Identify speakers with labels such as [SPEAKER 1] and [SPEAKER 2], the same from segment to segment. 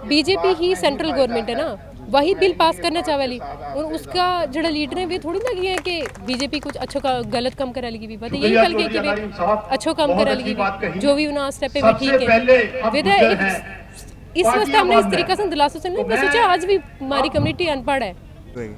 [SPEAKER 1] BJP ही central government है ना, वही बिल पास करना चाहे वाली और उसका जो लीडर है वे थोड़ी ना कि है कि बीजेपी कुछ अच्छो का गलत काम करा लगी भी पता यही कल के कि वे अच्छो काम करा लगी भी जो भी उन्हें स्टेप पे भी ठीक है वेदा इस वास्ते हमने इस तरीके से दिलासों से नहीं मैं सोचा आज भी हमारी कम्युनिटी अनपढ़ है।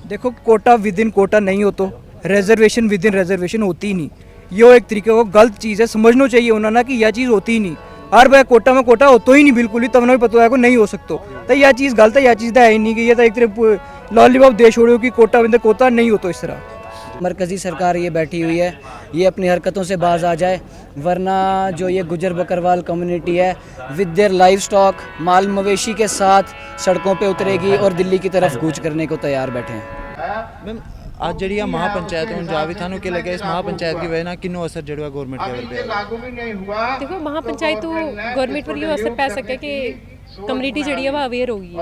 [SPEAKER 2] देखो कोटा विद इन कोटा नहीं हो तो रिजर्वेशन विद इन रिजर्वेशन होती ही नहीं। ये एक तरीके को गलत चीज़ है, समझना चाहिए उन्होंने कि यह चीज़ होती ही नहीं। हर भाई कोटा में कोटा होता ही नहीं बिल्कुल ही, तब भी पता है को नहीं हो सकता तो यह चीज़ गलत है। यह चीज़ तो है ही नहीं कि ये तो एक तरह लॉलीपॉप देश छोड़ो कि कोटा विद कोटा नहीं हो तो इस तरह।
[SPEAKER 3] मरकज़ी सरकार ये बैठी हुई है, ये अपनी हरकतों से बाज आ जाए, वरना जो ये गुजर बकरवाल कम्युनिटी है विद देयर लाइव स्टॉक माल मवेशी के साथ सड़कों पे उतरेगी और दिल्ली की तरफ कूच करने को तैयार बैठे हैं।
[SPEAKER 4] मैम आज जी महापंचायत हूँ जावी थानू के लगे इस महापंचायत की वजह किन्नो असर जड़वा गवर्नमेंट के
[SPEAKER 1] देखो महापंचायत तो गवर्नमेंट पर ये असर पै सके कि कम्युनिटी जड़ी है वो अवेयर होगी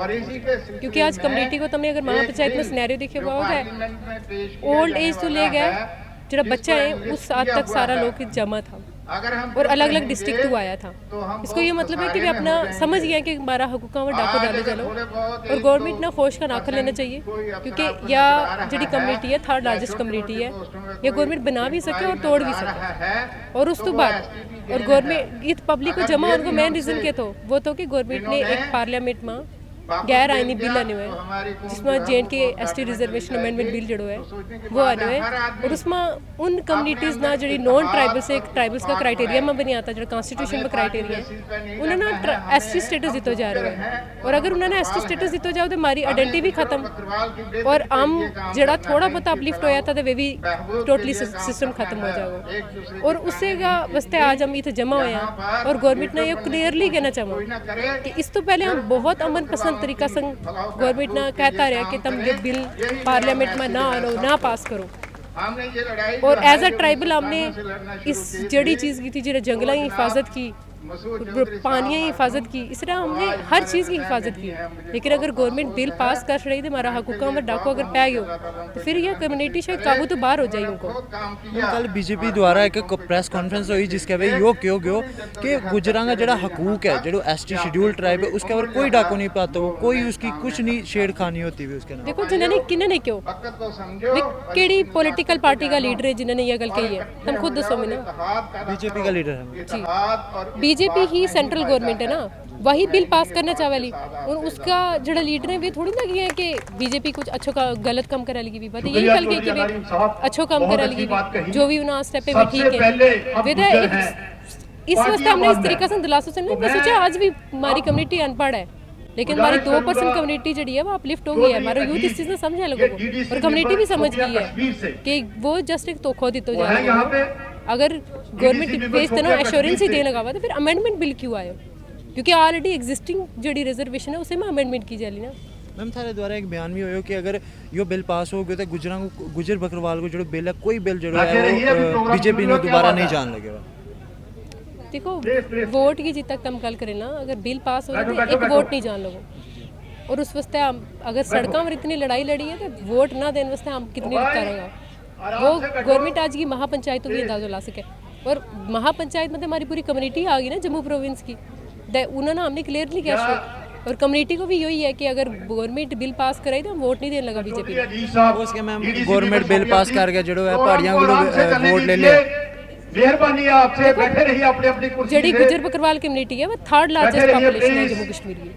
[SPEAKER 1] क्योंकि आज कम्युनिटी को तुमने अगर महापंचायत में सिनेरियो देखे हुआ होगा ओल्ड एज तो ले गया जो बच्चा है उस हद तक सारा लोग जमा था और अलग अलग डिस्ट्रिक्ट तो आया था। इसको ये मतलब है कि वे अपना समझ गया कि हमारा हकूक़ा में डाको डाले चलो और गवर्नमेंट ना खोश का नाखर लेना चाहिए क्योंकि या जी कम्युनिटी है थर्ड लार्जेस्ट कम्युनिटी है या गवर्नमेंट बना भी सके और तोड़ भी सके। और उस तो बाद और गवर्नमेंट ये पब्लिक को जमा उनको मेन रीज़न के तो वो तो कि गवर्नमेंट ने एक पार्लियामेंट में गैर आईनी बिल आने हुए जिसमें JNK ST reservation amendment bill जड़ो है वो आने हुए और उसमें उन कम्युनिटीज़ ना जी नॉन ट्राइबल्स एक ट्राइबल्स का क्राइटेरिया में बनी आता जो कॉन्स्टिट्यूशन में क्राइटेरिया है उन्होंने ST स्टेटस दितो जा रहा है और अगर उन्होंने ST स्टेटस दितो जाओ तो हमारी आइडेंटिटी भी खत्म और आम जड़ा थोड़ा बहुत अपलिफ्ट होया था तो वे भी टोटली सिस्टम खत्म हो जाएगा। और उससे वास्ते आज हम इतने जमा हुए हैं और गवर्नमेंट ने ये क्लियरली कहना चाहूँ कि इस तो पहले हम बहुत अमन पसंद तरीका से गवर्नमेंट ना कहता रहा कि तुम ये बिल पार्लियामेंट में ना आनो ना पास करो और एज अ ट्राइबल हमने इस जड़ी चीज़ की थी जो जंगलों की हिफाजत की पानी की हिफाजत की इस तरह हमने हर चीज़ की हिफाजत की। लेकिन अगर गवर्नमेंट बिल पास कर रही तो हमारा हकूक़ा में डाको अगर पै गयो तो फिर यह कम्युनिटी शायद काबू तो बाहर हो जाए उनको।
[SPEAKER 4] कल बीजेपी द्वारा एक प्रेस कॉन्फ्रेंस हुई जिसके वे यो क्यों गयो कि गुजरां का जड़ा हकूक है जो ST शेड्यूल ट्राइब है उसके ऊपर कोई डाको नहीं पाता वो कोई उसकी कुछ नहीं छेड़खानी होती हुई उसके नाम।
[SPEAKER 1] देखो जिन्होंने किन्होंने क्यों केड़ी पॉलिटिकल पार्टी का लीडर है जिन्होंने यह गल कही है तुम खुद दसो मैंने।
[SPEAKER 4] बीजेपी का लीडर है
[SPEAKER 1] जी बीजेपी ही सेंट्रल गवर्नमेंट है ना वही बिल पास करना चाहे वाली और उसका जो लीडर है वे थोड़ी ना कि है कि बीजेपी कुछ अच्छो का गलत काम करा लगी भी पता यही कल के कि वे अच्छो काम करा लगी जो भी उन्हें स्टेप पे भी ठीक है वेदा इस वास्ते हमने इस तरीके से दिलासों से नहीं मैं सोचा आज भी हमारी कम्युनिटी अनपढ़ है लेकिन हमारी 2% कम्युनिटी जी है वो अपलिफ्ट हो गई है। हमारा यूथ इस चीज़ में समझे लोगों को और कम्युनिटी भी समझ गई है कि वो जस्ट एक तोखो दितो जा रहा है। अगर गवर्नमेंट बेस देना एश्योरेंस ही देने लगा हुआ तो फिर अमेंडमेंट बिल क्यों आयो क्योंकि ऑलरेडी एग्जिस्टिंग जी रिजर्वेशन है उसे में अमेंडमेंट की जाली ना।
[SPEAKER 4] मैम थारे द्वारा एक बयान भी हो कि अगर यो बिल पास हो गया तो गुजर बकरवाल को जो बिल है कोई बिल जो है बीजेपी ने दोबारा नहीं जान लगेगा।
[SPEAKER 1] देखो वोट की जित तक हम गल करें ना अगर बिल पास हो जाए तो एक वोट नहीं जान लोगों और उस वास्ते अगर सड़कों में इतनी लड़ाई लड़ी है तो वोट ना देने वास्ते हम कितनी करेंगे वो गवर्नमेंट आज की महापंचायतों भी अंदाजा ला सके और महापंचायत में हमारी पूरी कम्युनिटी आ गई ना जम्मू प्रोविंस की उन्होंने हमने क्लियरली किया और कम्युनिटी को भी यही है कि अगर गवर्नमेंट बिल पास कराई तो हम वोट नहीं देने लगा बीजेपी
[SPEAKER 4] उसके मैम गवर्नमेंट बिल पास करके जो है पहाड़ियां वोट ले ले
[SPEAKER 5] मेहरबानी आपसे बैठे रहिए अपने अपनी कुर्सी
[SPEAKER 1] जड़ी गुजर बकरवाल कम्युनिटी है वो थर्ड लार्जेस्ट पॉपुलेशन है जम्मू कश्मीर की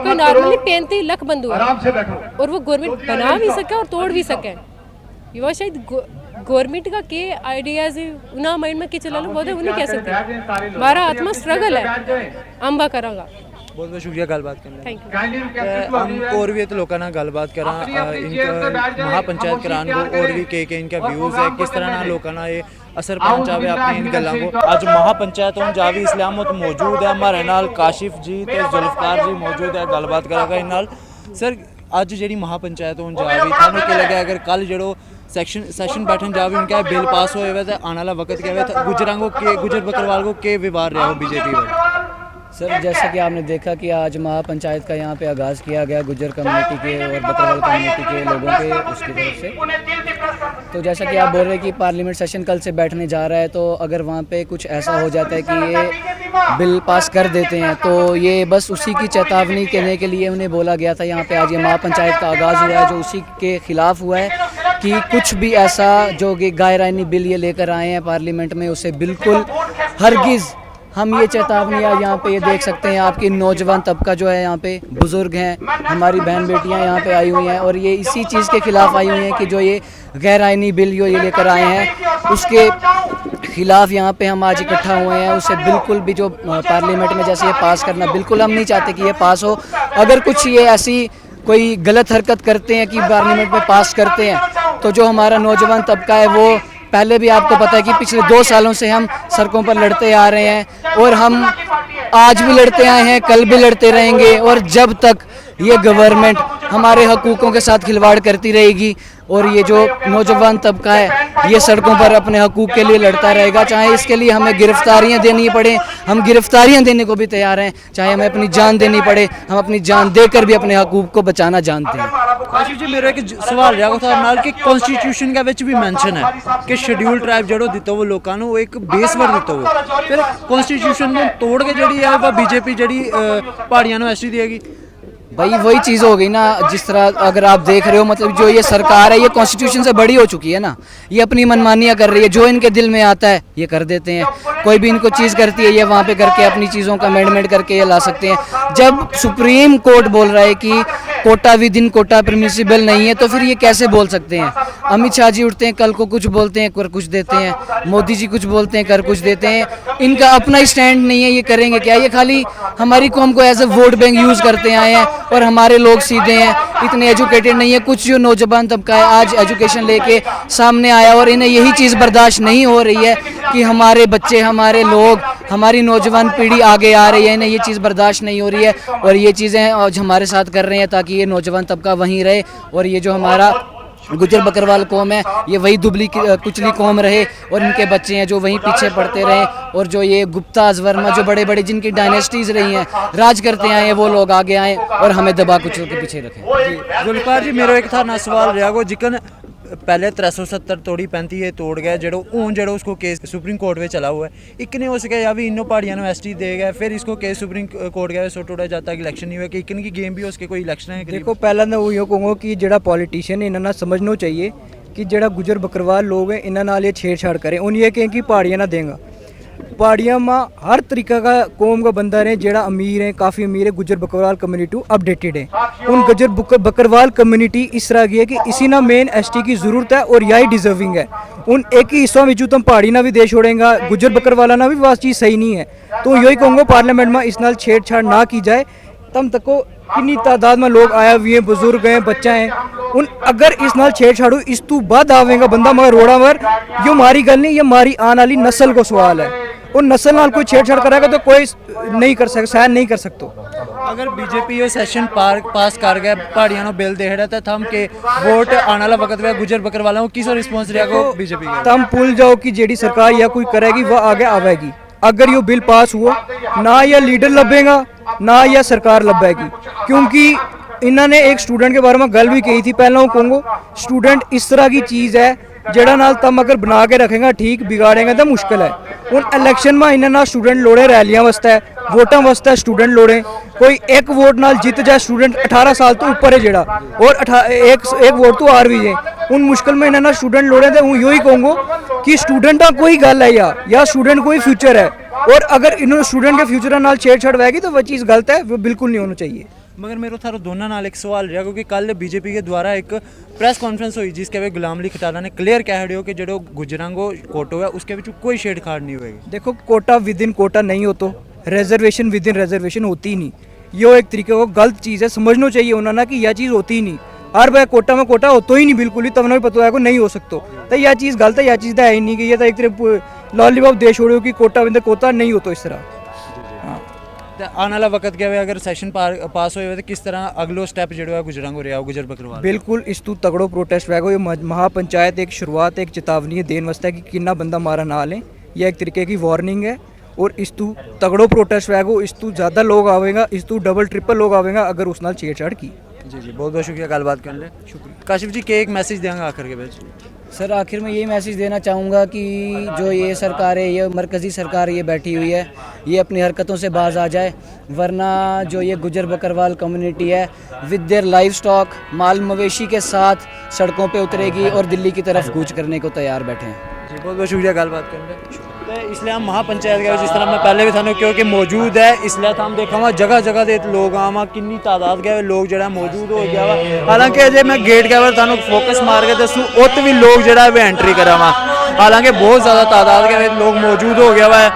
[SPEAKER 1] कोई नॉर्मली 35 लाख बंदू है
[SPEAKER 5] आराम से बैठो और
[SPEAKER 1] वो गवर्नमेंट बना भी सके और तोड़ भी सके ये शायद गवर्नमेंट का के आइडियाज उना माइंड में के चला लो बहुत उन्हें कह सकते हमारा आत्मा स्ट्रगल है अंबा करांगा।
[SPEAKER 4] बहुत बहुत शुक्रिया गलबात करने
[SPEAKER 1] थैंक
[SPEAKER 4] हम और भी लोगों ना गलबात करा इनका महापंचायत करान को और भी के इनका व्यूज़ है किस तरह ना लोगों ना ये असर पहुंचावे अपनी इन गलों को। आज महापंचायत हम जावी इस्लामत मौजूद है हमारे नाल काशिफ जी तो जुल्फकार जी मौजूद है गलबात करागा इन नाल। सर अज जी महापंचायत हम जावी थानू के लगे अगर कल जो सैशन बैठन जावे उनका बिल पास होए हुए तो आने वाला वक्त क्या गुजरां को के गुजर बकरवाल को के व्यवहार रहा हो बीजेपी वाले
[SPEAKER 3] सर जैसा कि आपने देखा कि आज महापंचायत का यहाँ पे आगाज़ किया गया गुज्जर कम्युनिटी के और बकरवाल कम्युनिटी के लोगों के उसकी तरफ से। तो जैसा कि आप बोल रहे हैं कि पार्लियामेंट सेशन कल से बैठने जा रहा है, तो अगर वहाँ पे कुछ ऐसा हो जाता है कि ये बिल पास कर देते हैं तो ये बस उसी की चेतावनी देने के लिए उन्हें बोला गया था। यहाँ पे आज ये महापंचायत का आगाज़ हुआ है जो उसी के ख़िलाफ़ हुआ है कि कुछ भी ऐसा जो कि गैर आईनी बिल ये लेकर आए हैं पार्लियामेंट में उसे बिल्कुल हरगिज़ हम ये चेतावनी यहाँ पे ये देख सकते हैं। आपकी नौजवान तबका जो है यहाँ पे बुज़ुर्ग हैं, हमारी बहन बेटियाँ यहाँ पे आई हुई हैं और ये इसी चीज़ के ख़िलाफ़ आई हुई हैं कि जो ये गैर आईनी बिल जो ये लेकर आए हैं उसके ख़िलाफ़ यहाँ पे हम आज इकट्ठा हुए हैं। उसे बिल्कुल भी जो पार्लियामेंट में जैसे ये पास करना बिल्कुल हम नहीं चाहते कि ये पास हो। अगर कुछ ये ऐसी कोई गलत हरकत करते हैं कि पार्लियामेंट में पास करते हैं तो जो हमारा नौजवान तबका है वो पहले भी आपको पता है कि पिछले 2 सालों से हम सड़कों पर लड़ते आ रहे हैं और हम आज भी लड़ते आए हैं, कल भी लड़ते रहेंगे। और जब तक ये गवर्नमेंट हमारे हकूक़ों के साथ खिलवाड़ करती रहेगी और ये जो नौजवान तबका है ये सड़कों पर अपने हकूक़ के लिए लड़ता रहेगा, चाहे इसके लिए हमें गिरफ्तारियां देनी पड़े, हम गिरफ्तारियां देने को भी तैयार हैं, चाहे हमें अपनी जान देनी पड़े, हम अपनी जान देकर भी अपने हकूक़ को बचाना जानते हैं।
[SPEAKER 4] आशीष जी मेरा एक सवाल ਰਿਹਾ ਤੁਹਾਡੇ ਨਾਲ ਕਿ ਕਨਸਟੀਟਿਊਸ਼ਨ ਦੇ ਵਿੱਚ ਵੀ ਮੈਂਸ਼ਨ ਹੈ ਕਿ ਸ਼ਡਿਊਲ ਟ੍ਰਾਈਬ ਜਿਹੜੋ ਦਿੱਤਾ ਉਹ ਲੋਕਾਂ ਨੂੰ ਇੱਕ ਬੇਸ ਵਰ ਦਿੱਤਾ ਹੋਵੇ, ਫਿਰ ਕਨਸਟੀਟਿਊਸ਼ਨ ਨੂੰ ਤੋੜ ਕੇ ਜਿਹੜੀ ਹੈ ਉਹ ਬੀਜੇਪੀ ਜਿਹੜੀ ਪਹਾੜੀਆਂ ਨੂੰ ਐਸਟੀ ਦੇਗੀ।
[SPEAKER 3] भाई वही चीज़ हो गई ना, जिस तरह अगर आप देख रहे हो मतलब जो ये सरकार है ये कॉन्स्टिट्यूशन से बड़ी हो चुकी है ना, ये अपनी मनमानियाँ कर रही है, जो इनके दिल में आता है ये कर देते हैं। कोई भी इनको चीज़ करती है ये वहाँ पे करके अपनी चीज़ों का अमेंडमेंट करके ये ला सकते हैं। जब सुप्रीम कोर्ट बोल रहा है कि quota within quota permissible नहीं है तो फिर ये कैसे बोल सकते हैं। अमित शाह जी उठते हैं कल को कुछ बोलते हैं कर कुछ देते हैं, मोदी जी कुछ बोलते हैं कर कुछ देते हैं, इनका अपना ही स्टैंड नहीं है। ये करेंगे क्या? ये खाली हमारी कौम को as a vote bank use करते आए हैं और हमारे लोग सीधे हैं, इतने एजुकेटेड नहीं है। कुछ जो नौजवान तबका है आज एजुकेशन लेके सामने आया और इन्हें यही चीज़ बर्दाश्त नहीं हो रही है कि हमारे बच्चे, हमारे लोग, हमारी नौजवान पीढ़ी आगे आ रही है, इन्हें ये चीज़ बर्दाश्त नहीं हो रही है और ये चीज़ें आज हमारे साथ कर रहे हैं ताकि ये नौजवान तबका वहीं रहे और ये जो हमारा गुज्जर बकरवाल कौम है ये वही दुबली कुचली कौम रहे और इनके बच्चे हैं जो वहीं पीछे पड़ते रहे और जो ये गुप्ताज वर्मा जो बड़े बड़े जिनकी डायनेस्टीज़ रही हैं राज करते आए हैं वो लोग आगे आएँ और हमें दबा कुचल के पीछे रखें।
[SPEAKER 4] जुल्फकार जी मेरा एक था ना सवाल रहा को जिकन पहले 370 तोड़ी 35 ये तोड़ गया जो हूँ जो उसको केस सुप्रीम कोर्ट में चला हुआ है, एक ने हो सके या भी इन्हों पहाड़ियों में एसटी दे गए फिर इसको केस सुप्रीम कोर्ट गया सो टोड़ा जाता कि इलेक्शन नहीं हुआ कि इकन की गेम भी हो सके कोई इलेक्शन है।
[SPEAKER 2] देखो पहला मैं वो कहूँगा कि ਜਿਹੜਾ पॉलिटिशियन इन्होंने समझना चाहिए कि ਜਿਹੜਾ गुजर बकरवाल लोग हैं इन्होंने नाल ये छेड़छाड़ करें। उन ये कहें कि पहाड़ियाँ ना देंगे, पहाड़ियाँ में हर तरीका का कौम का बंदा रहे जेड़ा अमीर है, काफ़ी अमीर है, गुजर बकरवाल कम्युनिटी अपडेटेड है। उन गुजर बकरवाल कम्युनिटी इस तरह की है कि इसी ना मेन एसटी की ज़रूरत है और यही डिजर्विंग है। उन एक ही हिस्सों में तुम पहाड़ी ना भी दे छोड़ेंगे, गुजर बकरवाला ना भी वास चीज़ सही नहीं है। तो यही कहूँगा पार्लियामेंट में इस नाल छेड़छाड़ ना की जाए। तब तक को कितनी तादाद में लोग आया हुए हैं, बुजुर्ग हैं, बच्चा हैं, उन अगर इस नाल छेड़छाड़ हुई इस तू बाद आवेगा बंदा मगर रोड़ा मगर यो मारी गल नहीं, ये मारी आने वाली नस्ल को सवाल है। और नस्ल नाल कोई छेड़छाड़ करेगा तो कोई नहीं कर सकता, सहन नहीं कर सकता।
[SPEAKER 4] अगर बीजेपी ये सेशन पास कर गया पहाड़ियों ने बिल दे रहा था हम के वोट आने वाला वक्त में गुजर बकरवालों को किस रिस्पॉन्स रहेगा बीजेपी का?
[SPEAKER 2] तम भूल जाओ कि जेडी सरकार या कोई करेगी वह आगे आवेगी। अगर ये बिल पास हुआ ना या लीडर लभेगा ना या सरकार लभेगी, क्योंकि इन्होंने एक स्टूडेंट के बारे में गल भी कही थी। पहला कहूँगा स्टूडेंट इस तरह की चीज़ है जड़ा नाल तम अगर बना के रखेगा ठीक, बिगाड़ेगा तो मुश्किल है। उन इलेक्शन में इन्होंने स्टूडेंट लोड़े, रैलियां वास्ते वोटां वास्ते स्टूडेंट लोड़े, कोई एक वोट नाल जीत जाए स्टूडेंट 18 साल तो ऊपर है जड़ा और एक वोट तो हार भी जाए। उन मुश्किल में इन्होंने स्टूडेंट लोड़े तो हूँ यही कहूँगा कि स्टूडेंट का कोई गल है या स्टूडेंट कोई फ्यूचर है और अगर इन्होंने स्टूडेंट के फ्यूचर नाल छेड़छाड़ होगी तो वह चीज़ गलत है, वो बिल्कुल नहीं होना चाहिए।
[SPEAKER 4] मगर मेरे थारो दोनों नाल एक सवाल रहा क्योंकि कल बीजेपी के द्वारा एक प्रेस कॉन्फ्रेंस हुई जिसके वे गुलाम अली खटाला ने क्लियर कह रहे हो कि जो गुजरांगो कोटो है उसके बीच कोई छेड़छाड़ नहीं होगी।
[SPEAKER 2] देखो कोटा विद इन कोटा नहीं हो तो रिजर्वेशन विद इन रिजर्वेशन होती ही नहीं। ये एक तरीके को गलत चीज़ है, समझना चाहिए उन्होंने कि यह चीज़ होती ही नहीं। हर भाई कोटा में कोटा हो तो ही नहीं बिल्कुल ही, तब ना भी पता है को नहीं हो सकता। तो यह चीज़ गलत है, यह चीज़ तो है ही नहीं कि ये तो एक तरह लॉलीपॉप दे छोड़ो कि कोटा विद कोटा नहीं हो तो इस तरह।
[SPEAKER 4] आने वाला वक्त क्या है अगर सेशन पास हो तो किस तरह अगलो स्टेप जो है गुजरांगो रहा गुजर बकरवाल?
[SPEAKER 2] बिल्कुल इस तू तगड़ो प्रोटेस्ट रहेगा। ये महापंचायत एक शुरुआत एक चेतावनी देने वास्ते कि किन्ना बंदा मारा ना लें, यह एक तरीके की वार्निंग है और इस तू तगड़ो प्रोटेस्ट वैगो इस तू ज़्यादा लोग आवेगा इस तू डबल ट्रिपल लोग आवेगा अगर उस नाल छेड़छाड़ की।
[SPEAKER 4] जी जी बहुत बहुत शुक्रिया गलबात करने लिए शुक्रिया। काशिफ जी के एक मैसेज देंगे आखिर के बीच।
[SPEAKER 3] सर आखिर में यही मैसेज देना चाहूँगा कि जो ये सरकार है, ये मरकज़ी सरकार ये बैठी हुई है, ये अपनी हरकतों से बाज आ जाए, वरना जो ये गुजर बकरवाल कम्युनिटी है विद देयर लाइव स्टॉक माल मवेशी के साथ सड़कों पे उतरेगी और दिल्ली की तरफ कूच करने को तैयार बैठे हैं।
[SPEAKER 4] जी बहुत बहुत शुक्रिया गलबात करने लिए। तो इसलिए हम महापंचायत के जिस तरह मैं पहले भी थानू क्योंकि मौजूद है इसलिए हम देखा हुआ जगह जगह दे लोग आवा किन्नी तादाद गए लोग जरा मौजूद हो गया वा। हालांकि जे मैं गेट के थानू फोकस मार के दसूँ उत भी लोग जरा एंट्री करा वा। हालांकि बहुत ज़्यादा तादाद के लोग मौजूद हो गया वा।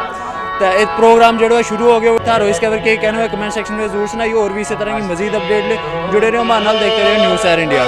[SPEAKER 4] तो एक प्रोग्राम जो है शुरू हो गया थारो इसके अगर के कहना है कमेंट सेक्शन में जरूर सुनाइए और भी इसी तरह की मजीद अपडेट ले जुड़े रहे हमारे नाल देखते रहे न्यूज़ शहर इंडिया।